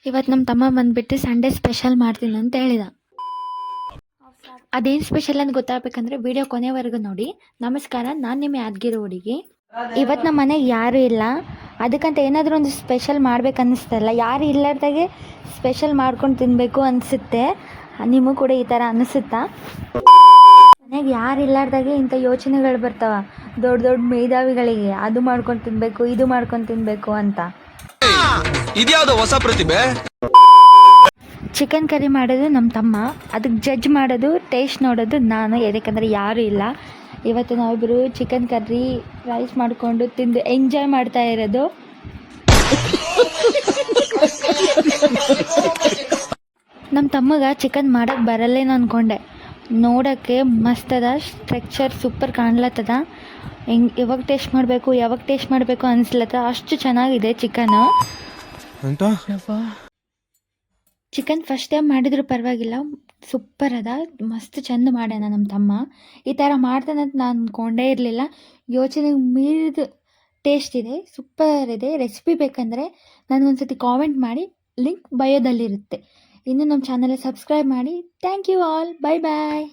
ಇವತ್ತು ನಮ್ಮ ತಮ್ಮ ಬಂದುಬಿಟ್ಟು ಸಂಡೇ ಸ್ಪೆಷಲ್ ಮಾಡ್ತೀನಿ ಅಂತ ಹೇಳಿದ. ಅದೇನು ಸ್ಪೆಷಲ್ ಅಂತ ಗೊತ್ತಾಗಬೇಕಂದ್ರೆ ವಿಡಿಯೋ ಕೊನೆವರೆಗೂ ನೋಡಿ. ನಮಸ್ಕಾರ, ನಾನು ನಿಮ್ಮ ಯಾದಗಿರಿ ಹುಡುಗಿ. ಇವತ್ತು ನಮ್ಮ ಮನೆಗೆ ಯಾರೂ ಇಲ್ಲ, ಅದಕ್ಕಂತ ಏನಾದರೂ ಒಂದು ಸ್ಪೆಷಲ್ ಮಾಡ್ಬೇಕು ಅನ್ನಿಸ್ತಲ್ಲ. ಯಾರು ಇಲ್ಲಾರ್ದಾಗೆ ಸ್ಪೆಷಲ್ ಮಾಡ್ಕೊಂಡು ತಿನ್ನಬೇಕು ಅನಿಸುತ್ತೆ. ನಿಮಗೂ ಕೂಡ ಈ ಥರ ಅನಿಸುತ್ತಾ? ಮನೆಗೆ ಯಾರು ಇಲ್ಲಾರ್ದಾಗೆ ಇಂಥ ಯೋಚನೆಗಳು ಬರ್ತಾವ ದೊಡ್ಡ ದೊಡ್ಡ ಮೇಧಾವಿಗಳಿಗೆ. ಅದು ಮಾಡ್ಕೊಂಡು ತಿನ್ನಬೇಕು, ಇದು ಮಾಡ್ಕೊಂಡು ತಿನ್ನಬೇಕು ಅಂತ. ಇದ್ಯಾವುದೋ ಹೊಸ ಪ್ರತಿಭೆ. ಚಿಕನ್ ಕರಿ ಮಾಡೋದು ನಮ್ಮ ತಮ್ಮ, ಅದಕ್ಕೆ ಜಡ್ಜ್ ಮಾಡೋದು, ಟೇಸ್ಟ್ ನೋಡೋದು ನಾನು. ಯಾಕಂದರೆ ಯಾರೂ ಇಲ್ಲ. ಇವತ್ತು ನಾವಿಬ್ಬರು ಚಿಕನ್ ಕರ್ರಿ ರೈಸ್ ಮಾಡಿಕೊಂಡು ತಿಂದು ಎಂಜಾಯ್ ಮಾಡ್ತಾ ಇರೋದು. ನಮ್ಮ ತಮ್ಮಗೆ ಚಿಕನ್ ಮಾಡೋಕ್ಕೆ ಬರಲ್ಲೇನೋ ಅಂದ್ಕೊಂಡೆ. ನೋಡೋಕ್ಕೆ ಮಸ್ತದ, ಸ್ಟ್ರಕ್ಚರ್ ಸೂಪರ್ ಕಾಣ್ಲತ್ತದ. ಯಾವಾಗ ಟೇಸ್ಟ್ ಮಾಡಬೇಕು ಅನಿಸ್ಲತ್ತ. ಅಷ್ಟು ಚೆನ್ನಾಗಿದೆ ಚಿಕನ್. ಚಿಕನ್ ಫಸ್ಟ್ ಟೈಮ್ ಮಾಡಿದ್ರು ಪರವಾಗಿಲ್ಲ, ಸೂಪರ್ ಅದ, ಮಸ್ತ್ ಚಂದ ಮಾಡ್ಯಾನ ನಮ್ಮ ತಮ್ಮ. ಈ ಥರ ಮಾಡ್ತಾನಂತ ನಾನು ಅಂದ್ಕೊಂಡೇ ಇರಲಿಲ್ಲ. ಯೋಚನೆಗೆ ಮೀರಿದ ಟೇಸ್ಟ್ ಇದೆ, ಸೂಪರ್ ಇದೆ. ರೆಸಿಪಿ ಬೇಕಂದರೆ ನನಗೊಂದ್ಸತಿ ಕಾಮೆಂಟ್ ಮಾಡಿ, ಲಿಂಕ್ ಬಯೋದಲ್ಲಿರುತ್ತೆ. ಇನ್ನು ನಮ್ಮ ಚಾನಲ್ ಸಬ್ಸ್ಕ್ರೈಬ್ ಮಾಡಿ. Thank you all, bye bye.